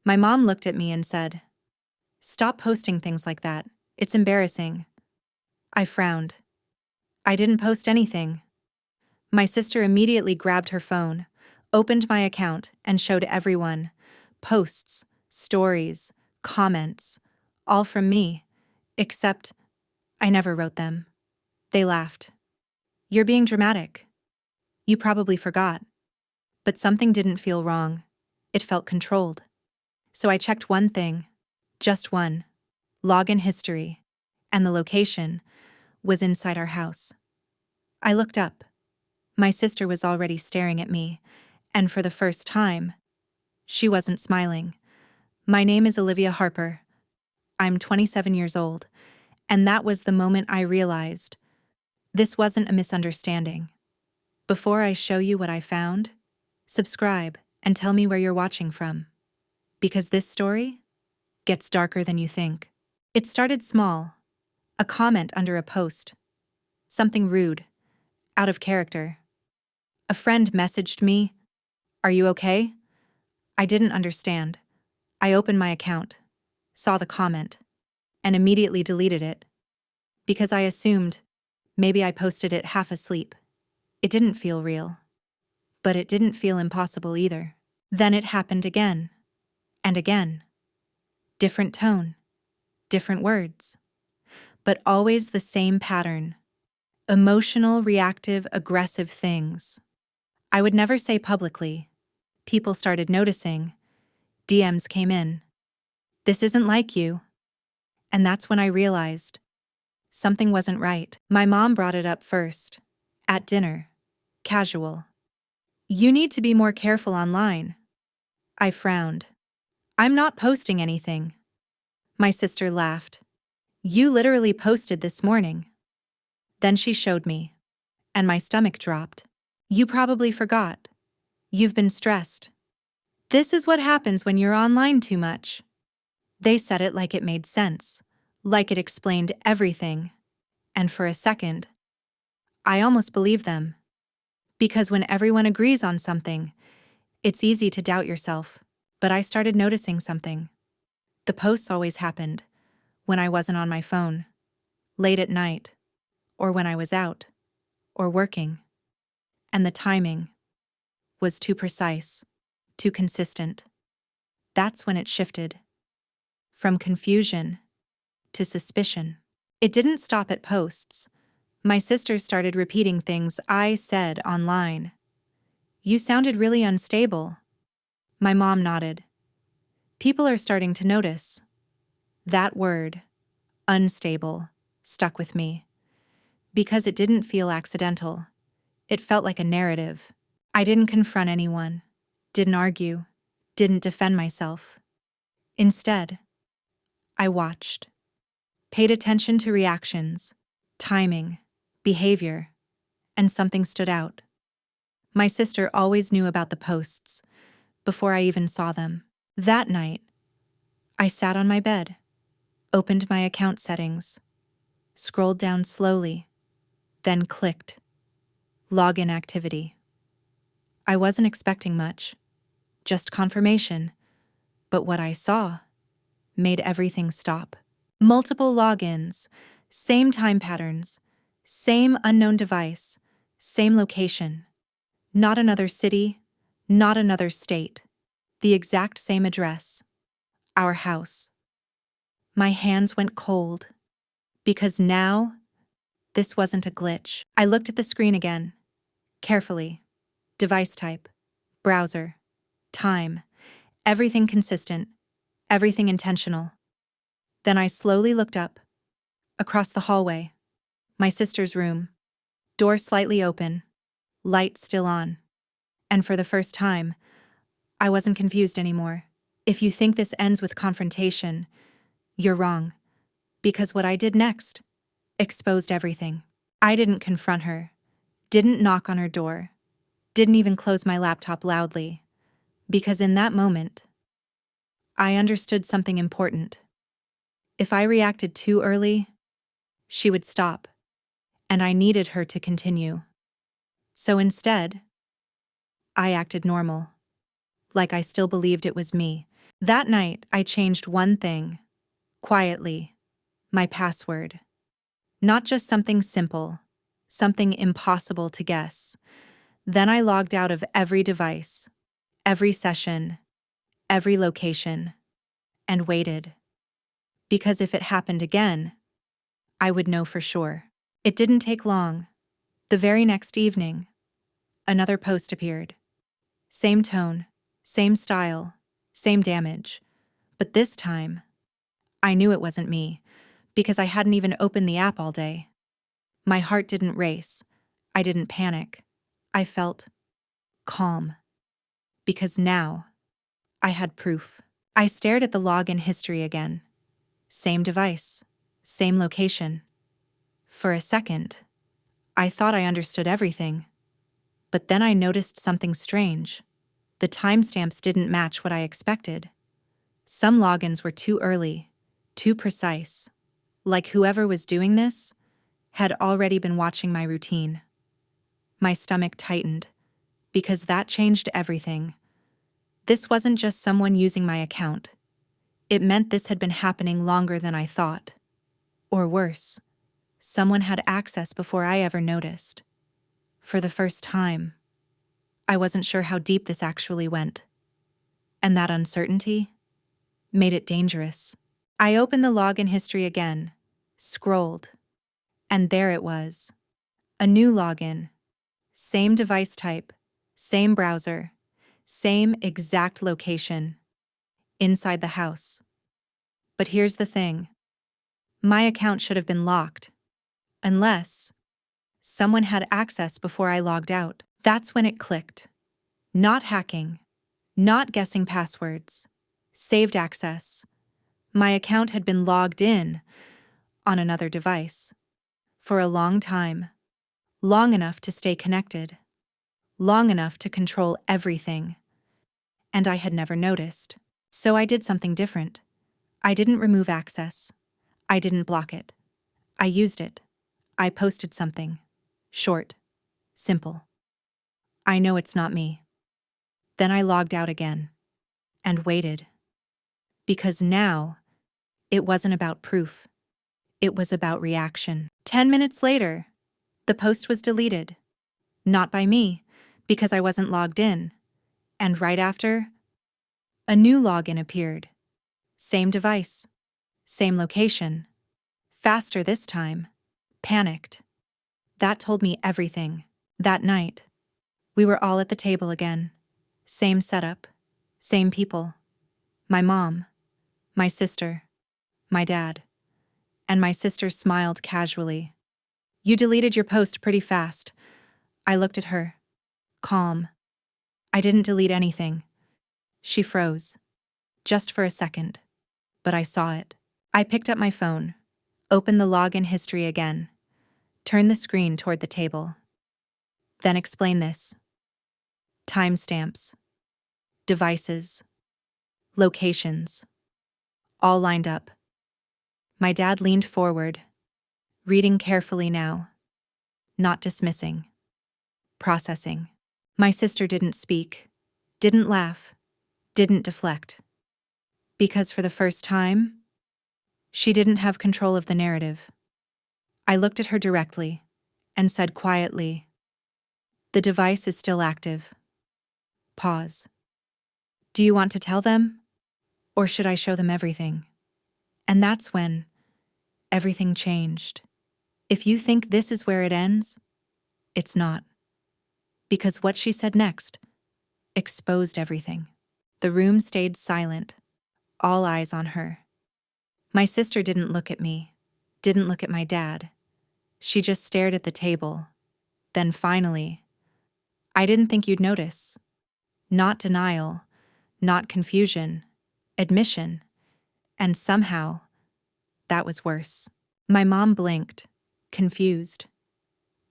My mom looked at me and said, "Stop posting things like that. It's embarrassing." I frowned. I didn't post anything. My sister immediately grabbed her phone, opened my account, and showed everyone posts, stories, comments, all from me, except I never wrote them. They laughed. "You're being dramatic. You probably forgot." But something didn't feel wrong. It felt controlled. So I checked one thing, just one, login history, and the location was inside our house. I looked up. My sister was already staring at me, and for the first time, she wasn't smiling. "My name is Olivia Harper. I'm 27 years old, and that was the moment I realized this wasn't a misunderstanding. Before I show you what I found, subscribe and tell me where you're watching from. Because this story gets darker than you think." It started small, a comment under a post, something rude, out of character. A friend messaged me, "Are you okay?" I didn't understand. I opened my account, saw the comment, and immediately deleted it, because I assumed maybe I posted it half asleep. It didn't feel real, but it didn't feel impossible either. Then it happened again, and again. Different tone, different words, but always the same pattern. Emotional, reactive, aggressive things. I would never say publicly. People started noticing. DMs came in. "This isn't like you." And that's when I realized something wasn't right. My mom brought it up first. At dinner. Casual. "You need to be more careful online." I frowned. "I'm not posting anything." My sister laughed. "You literally posted this morning." Then she showed me, and my stomach dropped. "You probably forgot. You've been stressed. This is what happens when you're online too much." They said it like it made sense, like it explained everything. And for a second, I almost believed them. Because when everyone agrees on something, it's easy to doubt yourself. But I started noticing something. The posts always happened when I wasn't on my phone, late at night, or when I was out, or working. And the timing was too precise, too consistent. That's when it shifted. From confusion to suspicion. It didn't stop at posts. My sister started repeating things I said online. "You sounded really unstable." My mom nodded. People are starting to notice. That word, unstable, stuck with me. Because it didn't feel accidental. It felt like a narrative. I didn't confront anyone, didn't argue, didn't defend myself. Instead, I watched. Paid attention to reactions, timing, behavior, and something stood out. My sister always knew about the posts before I even saw them. That night, I sat on my bed, opened my account settings, scrolled down slowly, then clicked login activity. I wasn't expecting much, just confirmation, but what I saw made everything stop. Multiple logins, same time patterns, same unknown device, same location. Not another city, not another state. The exact same address. Our house. My hands went cold. Because now, this wasn't a glitch. I looked at the screen again. Carefully. Device type. Browser. Time. Everything consistent. Everything intentional. Then I slowly looked up. Across the hallway. My sister's room. Door slightly open. Light still on. And for the first time, I wasn't confused anymore. If you think this ends with confrontation, you're wrong. Because what I did next exposed everything. I didn't confront her, didn't knock on her door, didn't even close my laptop loudly. Because in that moment, I understood something important. If I reacted too early, she would stop, and I needed her to continue. So instead, I acted normal, like I still believed it was me. That night, I changed one thing, quietly, my password. Not just something simple, something impossible to guess. Then I logged out of every device, every session, every location, and waited. Because if it happened again, I would know for sure. It didn't take long. The very next evening, another post appeared. Same tone, same style, same damage. But this time, I knew it wasn't me, because I hadn't even opened the app all day. My heart didn't race. I didn't panic. I felt calm. Because now, I had proof. I stared at the login history again. Same device, same location. For a second, I thought I understood everything. But then I noticed something strange. The timestamps didn't match what I expected. Some logins were too early, too precise. Like whoever was doing this had already been watching my routine. My stomach tightened, because that changed everything. This wasn't just someone using my account. It meant this had been happening longer than I thought. Or worse, someone had access before I ever noticed. For the first time, I wasn't sure how deep this actually went. And that uncertainty made it dangerous. I opened the login history again, scrolled, and there it was. A new login. Same device type, same browser, same exact location. Inside the house. But here's the thing. My account should have been locked. Unless someone had access before I logged out. That's when it clicked. Not hacking. Not guessing passwords. Saved access. My account had been logged in on another device. For a long time. Long enough to stay connected. Long enough to control everything. And I had never noticed. So I did something different. I didn't remove access. I didn't block it. I used it. I posted something. Short. Simple. I know it's not me. Then I logged out again. And waited. Because now, it wasn't about proof. It was about reaction. 10 minutes later, the post was deleted. Not by me, because I wasn't logged in. And right after, a new login appeared. Same device. Same location. Faster this time. Panicked. That told me everything. That night, we were all at the table again. Same setup. Same people. My mom. My sister. My dad. And my sister smiled casually. You deleted your post pretty fast. I looked at her. Calm. I didn't delete anything. She froze. Just for a second. But I saw it. I picked up my phone. Opened the login history again. Turned the screen toward the table. Then explain this. Timestamps. Devices. Locations. All lined up. My dad leaned forward, reading carefully now. Not dismissing. Processing. My sister didn't speak, didn't laugh, didn't deflect. Because for the first time, she didn't have control of the narrative. I looked at her directly and said quietly, "The device is still active." Pause. Do you want to tell them? Or should I show them everything? And that's when everything changed. If you think this is where it ends, it's not. Because what she said next exposed everything. The room stayed silent, all eyes on her. My sister didn't look at me, didn't look at my dad. She just stared at the table. Then finally, I didn't think you'd notice. Not denial, not confusion, admission. And somehow, that was worse. My mom blinked, confused.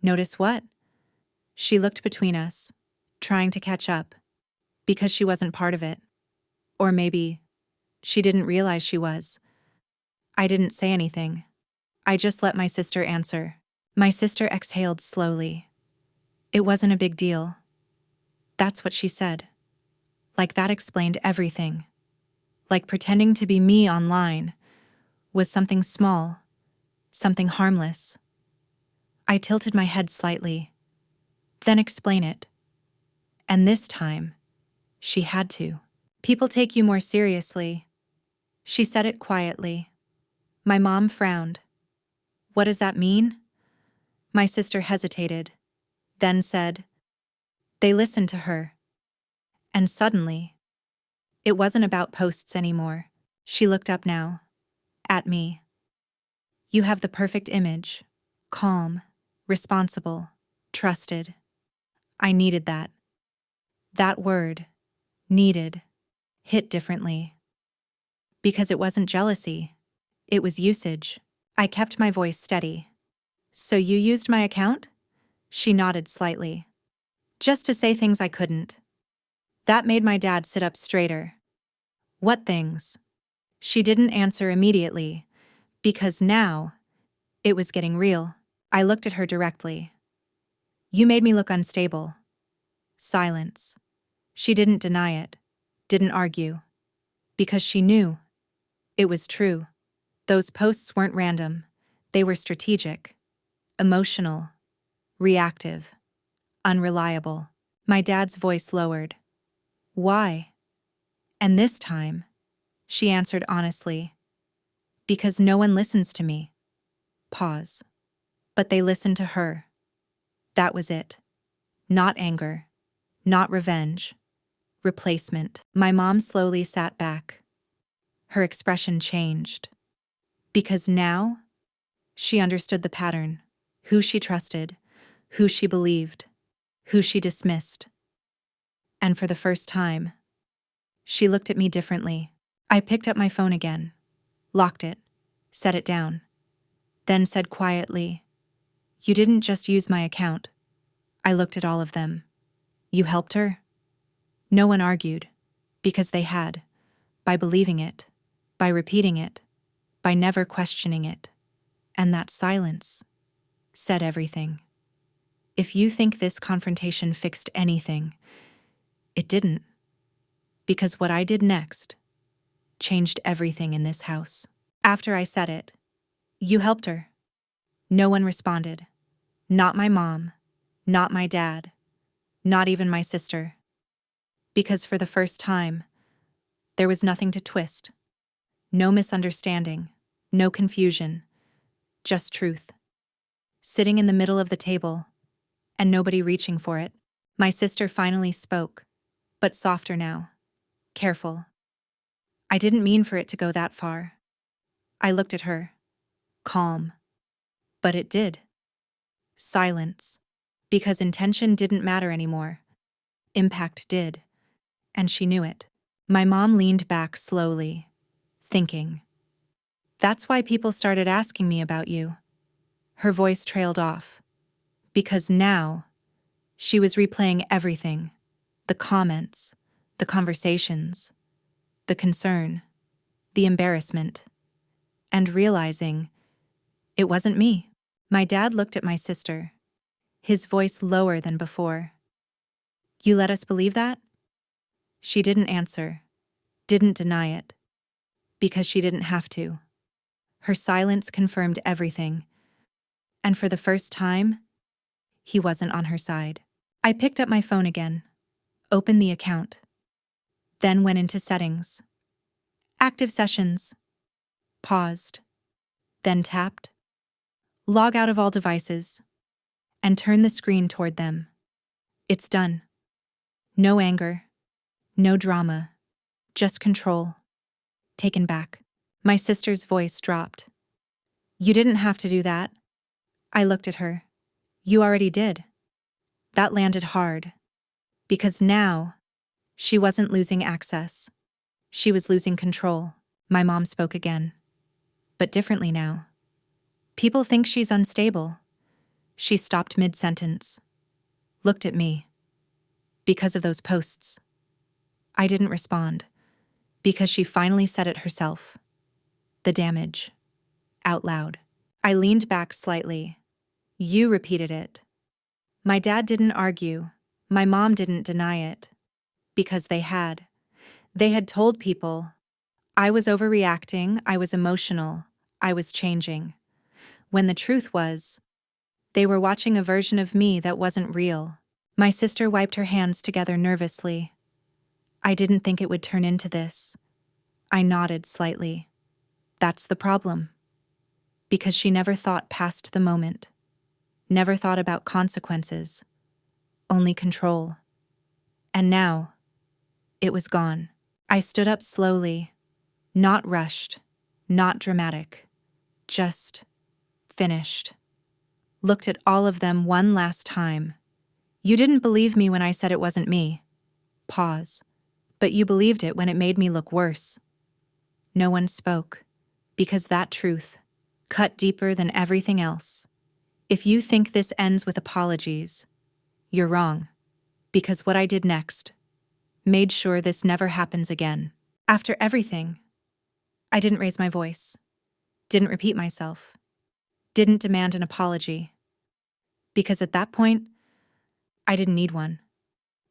Notice what? She looked between us, trying to catch up, because she wasn't part of it. Or maybe she didn't realize she was. I didn't say anything. I just let my sister answer. My sister exhaled slowly. It wasn't a big deal. That's what she said. Like that explained everything. like pretending to be me online was something small, something harmless. I tilted my head slightly. Then explain it. And this time, she had to. People take you more seriously. She said it quietly. My mom frowned. What does that mean? My sister hesitated, then said, they listened to her. And suddenly, it wasn't about posts anymore. She looked up now, at me. You have the perfect image. Calm, responsible, trusted. I needed that. That word, needed, hit differently. Because it wasn't jealousy. It was usage. I kept my voice steady. So you used my account? She nodded slightly. Just to say things I couldn't. That made my dad sit up straighter. What things? She didn't answer immediately, because now, it was getting real. I looked at her directly. You made me look unstable. Silence. She didn't deny it, didn't argue. Because she knew. It was true. Those posts weren't random. They were strategic, emotional, reactive, unreliable. My dad's voice lowered. Why? And this time, she answered honestly. Because no one listens to me. Pause. But they listened to her. That was it. Not anger. Not revenge. Replacement. My mom slowly sat back. Her expression changed. Because now, she understood the pattern. Who she trusted. Who she believed. Who she dismissed. And for the first time, she looked at me differently. I picked up my phone again. Locked it. Set it down. Then said quietly, you didn't just use my account. I looked at all of them. You helped her? No one argued, because they had, by believing it, by repeating it, by never questioning it. And that silence said everything. If you think this confrontation fixed anything, it didn't. Because what I did next changed everything in this house. After I said it, you helped her. No one responded. Not my mom, not my dad, not even my sister. Because for the first time, there was nothing to twist. No misunderstanding, no confusion, just truth. Sitting in the middle of the table, and nobody reaching for it. My sister finally spoke, but softer now. Careful. I didn't mean for it to go that far. I looked at her. Calm. But it did. Silence. Because intention didn't matter anymore. Impact did. And she knew it. My mom leaned back slowly, thinking. That's why people started asking me about you. Her voice trailed off. Because now, she was replaying everything. The comments, the conversations, the concern, the embarrassment, and realizing it wasn't me. My dad looked at my sister, his voice lower than before. You let us believe that? She didn't answer, didn't deny it, because she didn't have to. Her silence confirmed everything, and for the first time, he wasn't on her side. I picked up my phone again, opened the account, then went into settings. Active sessions. Paused. Then tapped. Log out of all devices. And turn the screen toward them. It's done. No anger. No drama. Just control. Taken back. My sister's voice dropped. You didn't have to do that. I looked at her. You already did. That landed hard. Because now, she wasn't losing access. She was losing control. My mom spoke again. But differently now. People think she's unstable. She stopped mid-sentence. Looked at me. Because of those posts. I didn't respond. Because she finally said it herself. The damage. Out loud. I leaned back slightly. You repeated it. My dad didn't argue. My mom didn't deny it. Because they had. They had told people. I was overreacting, I was emotional, I was changing. When the truth was, they were watching a version of me that wasn't real. My sister wiped her hands together nervously. I didn't think it would turn into this. I nodded slightly. That's the problem. Because she never thought past the moment. Never thought about consequences. Only control. And now, it was gone. I stood up slowly, not rushed, not dramatic, just finished. Looked at all of them one last time. You didn't believe me when I said it wasn't me. Pause. But you believed it when it made me look worse. No one spoke, because that truth cut deeper than everything else. If you think this ends with apologies, you're wrong, because what I did next made sure this never happens again. After everything, I didn't raise my voice, didn't repeat myself, didn't demand an apology, because at that point, I didn't need one.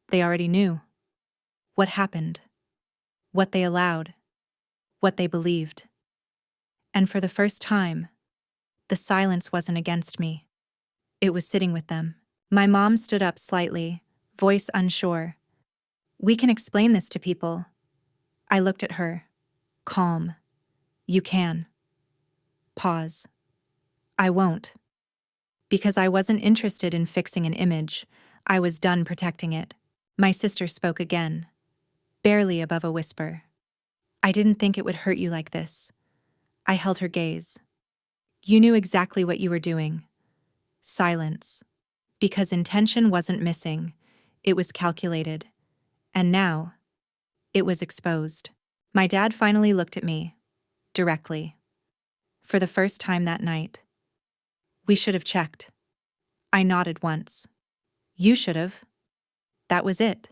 They already knew what happened, what they allowed, what they believed. And for the first time, the silence wasn't against me. It was sitting with them. My mom stood up slightly, voice unsure. We can explain this to people. I looked at her. Calm. You can. Pause. I won't. Because I wasn't interested in fixing an image. I was done protecting it. My sister spoke again, barely above a whisper. I didn't think it would hurt you like this. I held her gaze. You knew exactly what you were doing. Silence. Because intention wasn't missing. It was calculated. And now, it was exposed. My dad finally looked at me, directly. For the first time that night. We should have checked. I nodded once. You should have. That was it.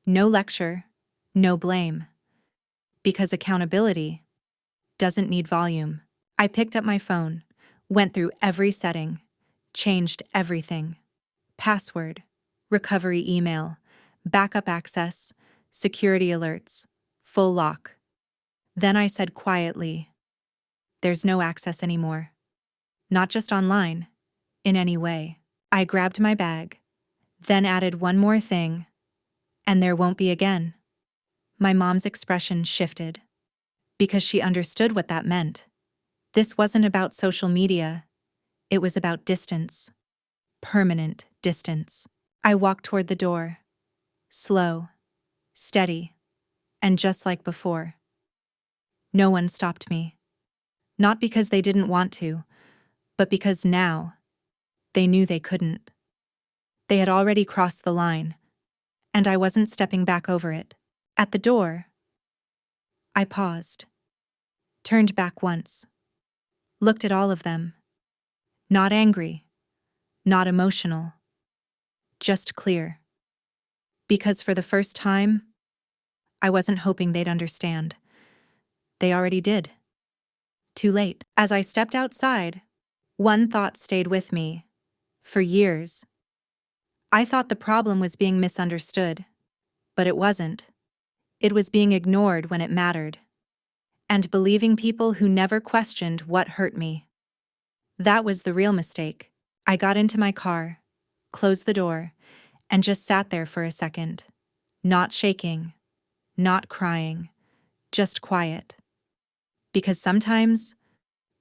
No lecture, no blame. Because accountability doesn't need volume. I picked up my phone, went through every setting, changed everything. Password, recovery email, backup access, security alerts, full lock. Then I said quietly, there's no access anymore. Not just online, in any way. I grabbed my bag, then added one more thing, and there won't be again. My mom's expression shifted, because she understood what that meant. This wasn't about social media, it was about distance. Permanent distance. I walked toward the door, slow, steady, and just like before. No one stopped me. Not because they didn't want to, but because now, they knew they couldn't. They had already crossed the line, and I wasn't stepping back over it. At the door, I paused, turned back once, looked at all of them. Not angry, not emotional, just clear. Because for the first time, I wasn't hoping they'd understand. They already did. Too late. As I stepped outside, one thought stayed with me. For years, I thought the problem was being misunderstood, but it wasn't. It was being ignored when it mattered, and believing people who never questioned what hurt me. That was the real mistake. I got into my car, closed the door, and just sat there for a second. Not shaking, not crying, just quiet. Because sometimes,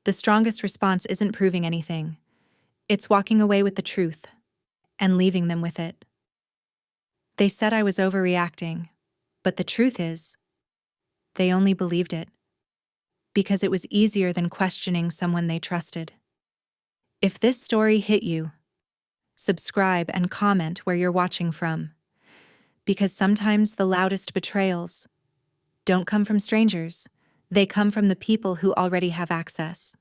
the strongest response isn't proving anything. It's walking away with the truth and leaving them with it. They said I was overreacting, but the truth is, they only believed it. Because it was easier than questioning someone they trusted. If this story hit you, subscribe and comment where you're watching from. Because sometimes the loudest betrayals don't come from strangers, they come from the people who already have access.